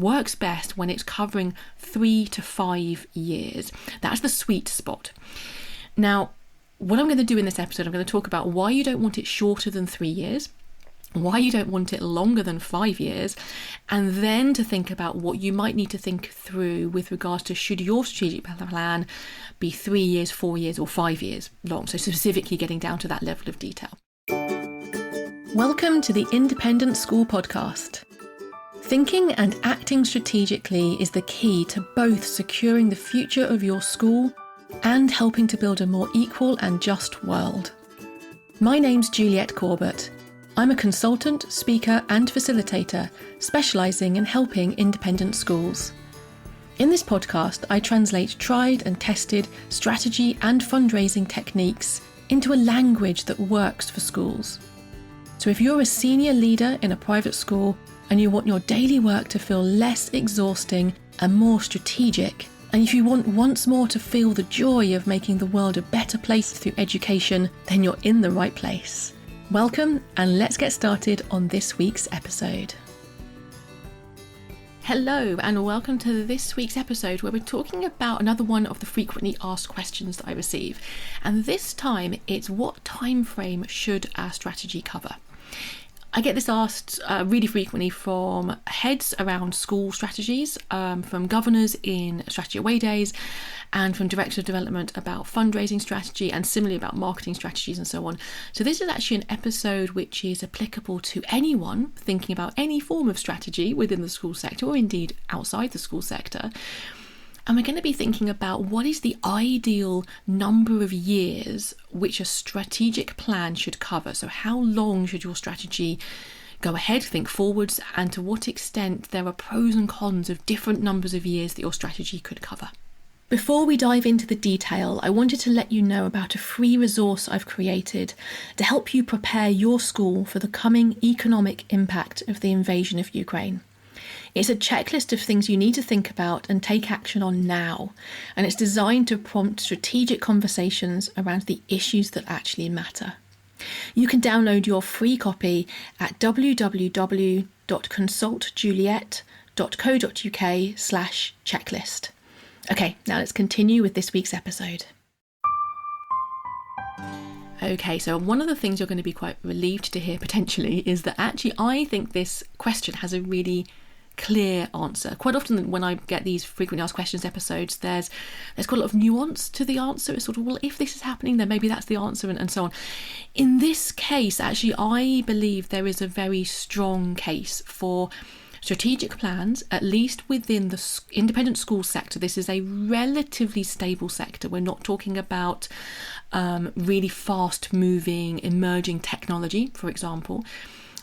works best when it's covering 3 to 5 years. That's the sweet spot. Now, what I'm going to do in this episode, I'm going to talk about why you don't want it shorter than 3 years, why you don't want it longer than 5 years, and then to think about what you might need to think through with regards to should your strategic plan be 3 years, 4 years, or 5 years long. So specifically getting down to that level of detail. Welcome to the Independent School Podcast. Thinking and acting strategically is the key to both securing the future of your school and helping to build a more equal and just world. My name's Juliette Corbett. I'm a consultant, speaker and facilitator specialising in helping independent schools. In this podcast, I translate tried and tested strategy and fundraising techniques into a language that works for schools. So if you're a senior leader in a private school and you want your daily work to feel less exhausting and more strategic, and if you want once more to feel the joy of making the world a better place through education, then you're in the right place. Welcome, and let's get started on this week's episode. Hello, and welcome to this week's episode where we're talking about another one of the frequently asked questions that I receive. And this time it's what time frame should our strategy cover? I get this asked really frequently from heads around school strategies, from governors in strategy away days, and from directors of development about fundraising strategy, and similarly about marketing strategies and so on. So this is actually an episode which is applicable to anyone thinking about any form of strategy within the school sector or indeed outside the school sector. And we're going to be thinking about what is the ideal number of years which a strategic plan should cover. So how long should your strategy go ahead, think forwards, and to what extent there are pros and cons of different numbers of years that your strategy could cover. Before we dive into the detail, I wanted to let you know about a free resource I've created to help you prepare your school for the coming economic impact of the invasion of Ukraine. It's a checklist of things you need to think about and take action on now, and it's designed to prompt strategic conversations around the issues that actually matter. You can download your free copy at www.consultjuliette.co.uk/checklist. Okay, now let's continue with this week's episode. Okay, so one of the things you're going to be quite relieved to hear potentially is that actually I think this question has a really clear answer. Quite often when I get these frequently asked questions episodes, there's quite a lot of nuance to the answer. It's sort of, well, if this is happening, then maybe that's the answer, and so on. In this case, actually, I believe there is a very strong case for strategic plans, at least within the independent school sector. This is a relatively stable sector. We're not talking about really fast-moving, emerging technology, for example.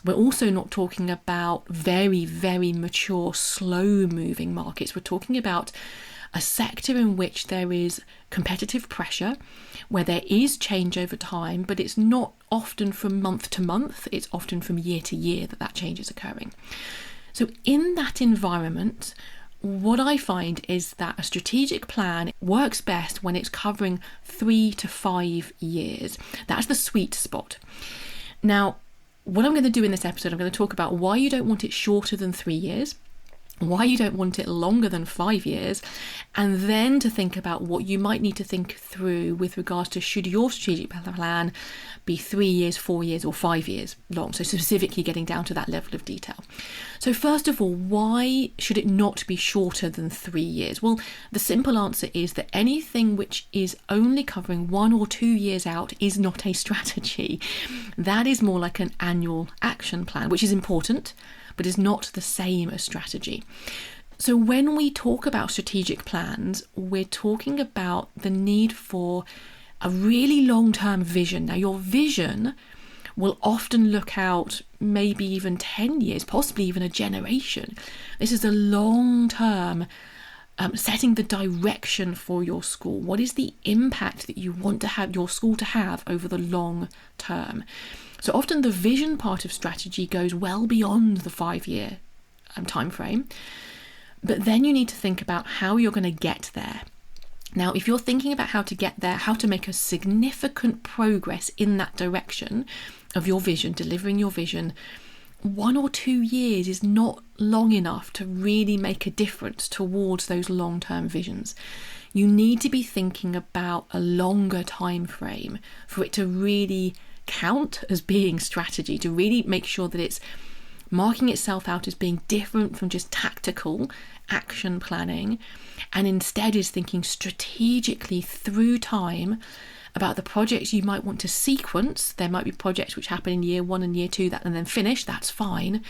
We're also not talking about very, very mature, slow-moving markets. We're talking about a sector in which there is competitive pressure, where there is change over time, but it's not often from month to month. It's often from year to year that change is occurring. So in that environment, what I find is that a strategic plan works best when it's covering 3 to 5 years. That's the sweet spot. Now, what I'm going to do in this episode, I'm going to talk about why you don't want it shorter than 3 years, why you don't want it longer than 5 years, and then to think about what you might need to think through with regards to should your strategic plan be 3 years, 4 years, or 5 years long. So specifically getting down to that level of detail. So first of all, why should it not be shorter than 3 years? Well, the simple answer is that anything which is only covering 1 or 2 years out is not a strategy. That is more like an annual action plan, which is important, but is not the same as strategy. So when we talk about strategic plans, we're talking about the need for a really long-term vision. Now, your vision will often look out maybe even 10 years, possibly even a generation. This is a long-term setting the direction for your school. What is the impact that you want to have your school to have over the long term? So often the vision part of strategy goes well beyond the 5-year time frame, but then you need to think about how you're going to get there. Now, if you're thinking about how to get there, how to make a significant progress in that direction of your vision, delivering your vision, 1 or 2 years is not long enough to really make a difference towards those long-term visions. You need to be thinking about a longer time frame for it to really count as being strategy, to really make sure that it's marking itself out as being different from just tactical action planning, and instead is thinking strategically through time about the projects you might want to sequence. There might be projects which happen in year 1 and year 2 and then finish, that's fine.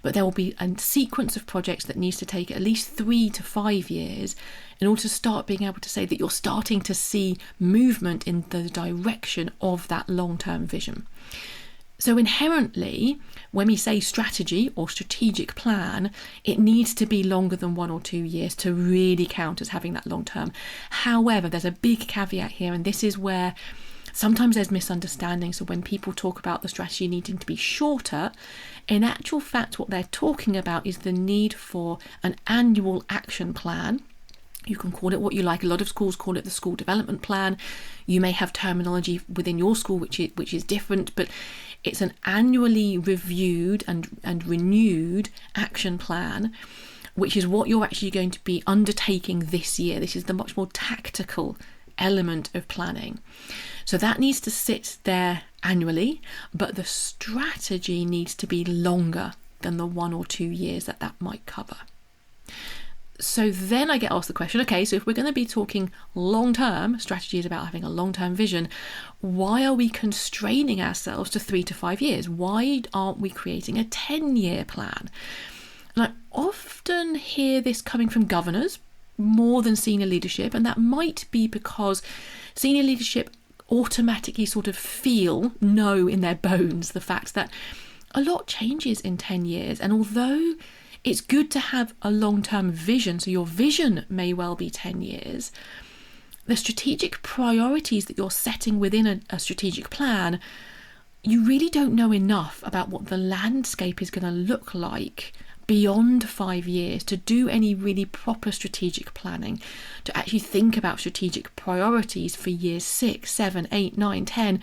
But there will be a sequence of projects that needs to take at least 3 to 5 years in order to start being able to say that you're starting to see movement in the direction of that long-term vision. So inherently, when we say strategy or strategic plan, it needs to be longer than 1 or 2 years to really count as having that long term. However, there's a big caveat here, and this is where sometimes there's misunderstanding. So when people talk about the strategy needing to be shorter, in actual fact, what they're talking about is the need for an annual action plan. You can call it what you like. A lot of schools call it the school development plan. You may have terminology within your school which is different, but it's an annually reviewed and renewed action plan, which is what you're actually going to be undertaking this year. This is the much more tactical element of planning. So that needs to sit there annually, but the strategy needs to be longer than the 1 or 2 years that might cover. So then I get asked the question, okay, so if we're going to be talking long-term, strategy is about having a long-term vision, why are we constraining ourselves to 3 to 5 years? Why aren't we creating a 10-year plan? And I often hear this coming from governors more than senior leadership, and that might be because senior leadership automatically sort of know in their bones the fact that a lot changes in 10 years. And although it's good to have a long-term vision, so your vision may well be 10 years, the strategic priorities that you're setting within a strategic plan, you really don't know enough about what the landscape is going to look like beyond 5 years to do any really proper strategic planning, to actually think about strategic priorities for years 6, 7, 8, 9, 10.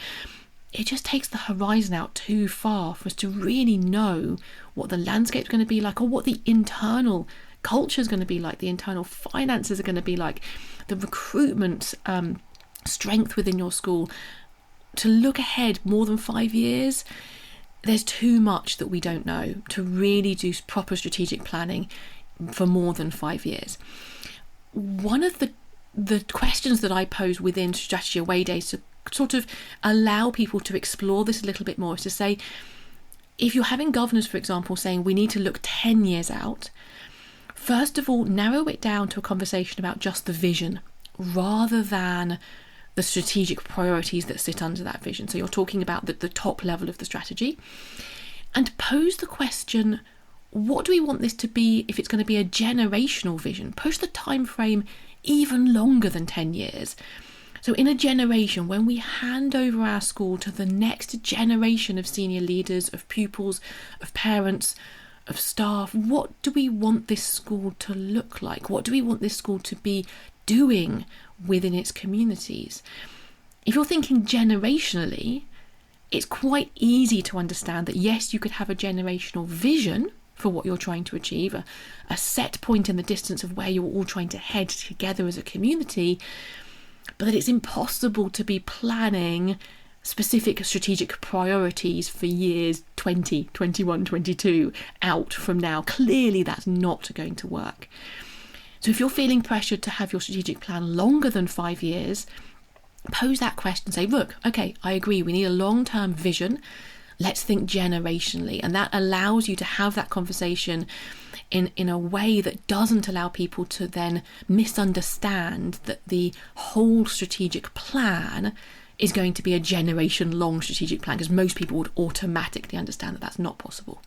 It just takes the horizon out too far for us to really know what the landscape's going to be like, or what the internal culture is going to be like, the internal finances are going to be like, the recruitment strength within your school. To look ahead more than 5 years, there's too much that we don't know to really do proper strategic planning for more than 5 years. One of the questions that I pose within Strategy Away Days to sort of allow people to explore this a little bit more is to say, if you're having governors, for example, saying we need to look 10 years out, first of all, narrow it down to a conversation about just the vision rather than the strategic priorities that sit under that vision. So you're talking about the top level of the strategy, and pose the question, what do we want this to be if it's going to be a generational vision? Push the time frame even longer than 10 years. So in a generation, when we hand over our school to the next generation of senior leaders, of pupils, of parents, of staff, what do we want this school to look like? What do we want this school to be doing within its communities? If you're thinking generationally, it's quite easy to understand that yes, you could have a generational vision for what you're trying to achieve, a set point in the distance of where you're all trying to head together as a community, but that it's impossible to be planning specific strategic priorities for years 20, 21, 22 out from now. Clearly that's not going to work. So if you're feeling pressured to have your strategic plan longer than 5 years, pose that question, say, look, okay, I agree, we need a long-term vision. Let's think generationally. And that allows you to have that conversation in a way that doesn't allow people to then misunderstand that the whole strategic plan is going to be a generation-long strategic plan, because most people would automatically understand that that's not possible.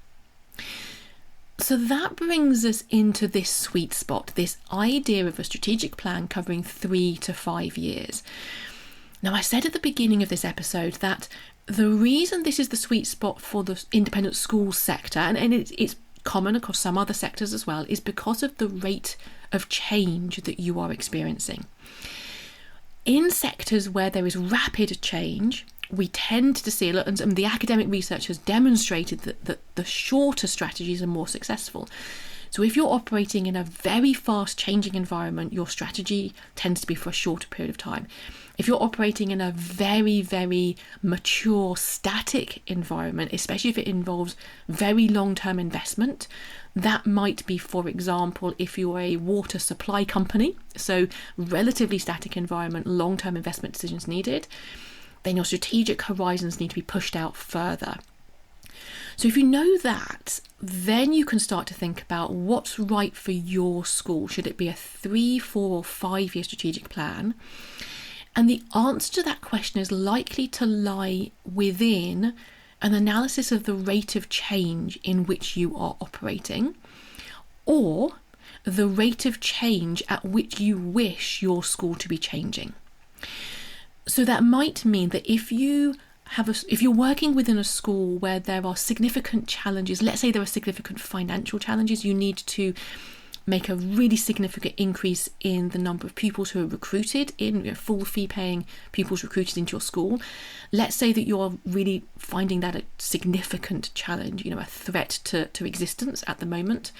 So that brings us into this sweet spot, this idea of a strategic plan covering 3 to 5 years. Now, I said at the beginning of this episode that the reason this is the sweet spot for the independent school sector, and it's common across some other sectors as well, is because of the rate of change that you are experiencing. In sectors where there is rapid change, we tend to see, and the academic research has demonstrated that the shorter strategies are more successful. So if you're operating in a very fast changing environment, your strategy tends to be for a shorter period of time. If you're operating in a very, very mature, static environment, especially if it involves very long-term investment, that might be, for example, if you're a water supply company, so relatively static environment, long-term investment decisions needed, then your strategic horizons need to be pushed out further. So if you know that, then you can start to think about what's right for your school. Should it be a 3, 4 or 5 year strategic plan? And the answer to that question is likely to lie within an analysis of the rate of change in which you are operating, or the rate of change at which you wish your school to be changing. So that might mean that if you're working within a school where there are significant challenges, let's say there are significant financial challenges, you need to make a really significant increase in the number of pupils who are recruited in, full fee paying pupils recruited into your school. Let's say that you're really finding that a significant challenge, a threat to existence at the moment.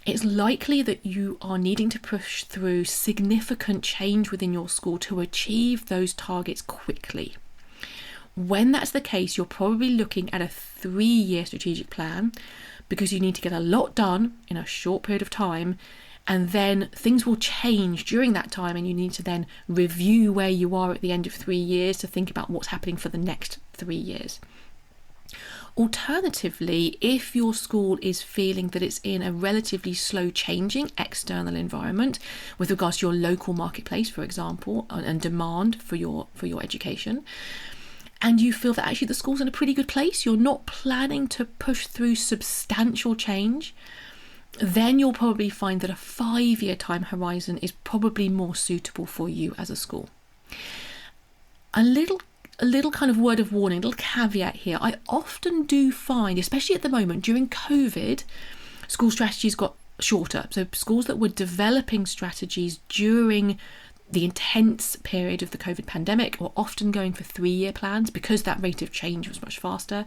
It's likely that you are needing to push through significant change within your school to achieve those targets quickly. When that's the case, you're probably looking at a 3-year strategic plan, because you need to get a lot done in a short period of time, and then things will change during that time, and you need to then review where you are at the end of 3 years to think about what's happening for the next 3 years. Alternatively, if your school is feeling that it's in a relatively slow changing external environment with regards to your local marketplace, for example, and demand for your education, and you feel that actually the school's in a pretty good place, you're not planning to push through substantial change, then you'll probably find that a 5-year time horizon is probably more suitable for you as a school. A little kind of word of warning, a little caveat here. I often do find, especially at the moment during COVID, school strategies got shorter. So schools that were developing strategies during the intense period of the COVID pandemic were often going for 3-year plans because that rate of change was much faster.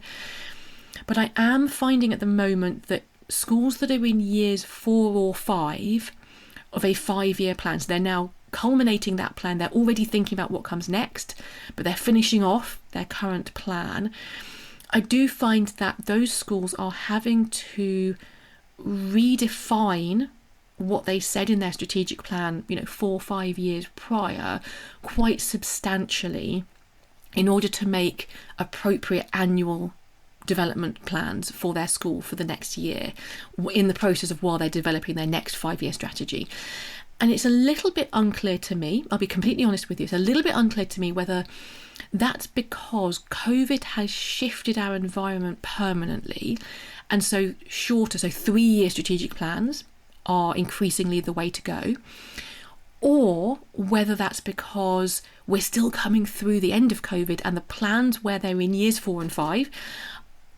But I am finding at the moment that schools that are in years 4 or 5 of a 5-year plan, so they're now culminating that plan, they're already thinking about what comes next, but they're finishing off their current plan. I do find that those schools are having to redefine what they said in their strategic plan, 4 or 5 years prior, quite substantially, in order to make appropriate annual development plans for their school for the next year, in the process of while they're developing their next 5-year strategy. And it's a little bit unclear to me, I'll be completely honest with you, it's a little bit unclear to me whether that's because COVID has shifted our environment permanently, and so shorter, so 3-year strategic plans are increasingly the way to go, or whether that's because we're still coming through the end of COVID and the plans where they're in years 4 and 5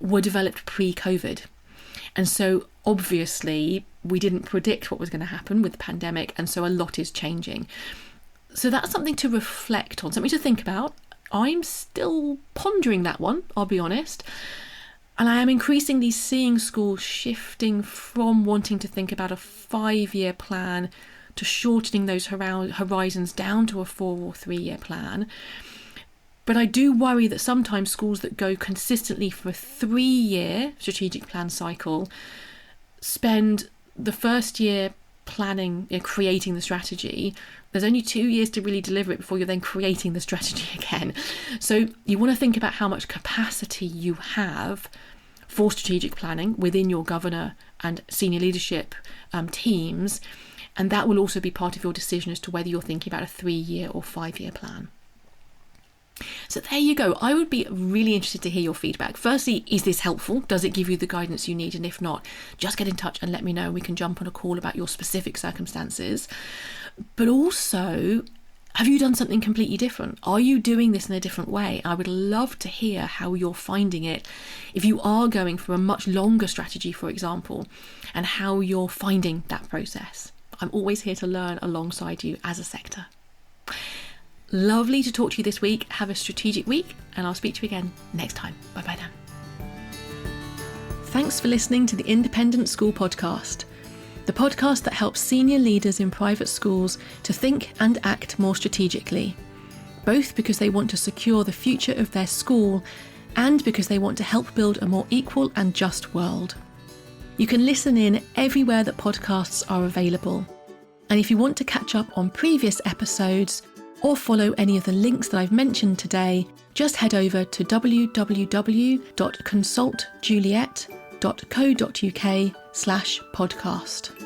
were developed pre-COVID. And so obviously we didn't predict what was going to happen with the pandemic, and so a lot is changing. So that's something to reflect on, something to think about. I'm still pondering that one, I'll be honest. And I am increasingly seeing schools shifting from wanting to think about a 5-year plan to shortening those horizons down to a 4 or 3-year plan. But I do worry that sometimes schools that go consistently for a 3-year strategic plan cycle spend the first year planning, creating the strategy. There's only 2 years to really deliver it before you're then creating the strategy again. So you want to think about how much capacity you have for strategic planning within your governor and senior leadership teams, and that will also be part of your decision as to whether you're thinking about a 3-year or 5-year plan. So there you go. I would be really interested to hear your feedback. Firstly, is this helpful? Does it give you the guidance you need? And if not, just get in touch and let me know. We can jump on a call about your specific circumstances. But also, have you done something completely different? Are you doing this in a different way? I would love to hear how you're finding it. If you are going for a much longer strategy, for example, and how you're finding that process. I'm always here to learn alongside you as a sector. Lovely to talk to you this week. Have a strategic week, and I'll speak to you again next time. Bye-bye then. Thanks for listening to the Independent School Podcast, the podcast that helps senior leaders in private schools to think and act more strategically, both because they want to secure the future of their school and because they want to help build a more equal and just world. You can listen in everywhere that podcasts are available. And if you want to catch up on previous episodes or follow any of the links that I've mentioned today, just head over to www.consultjuliet.co.uk/podcast.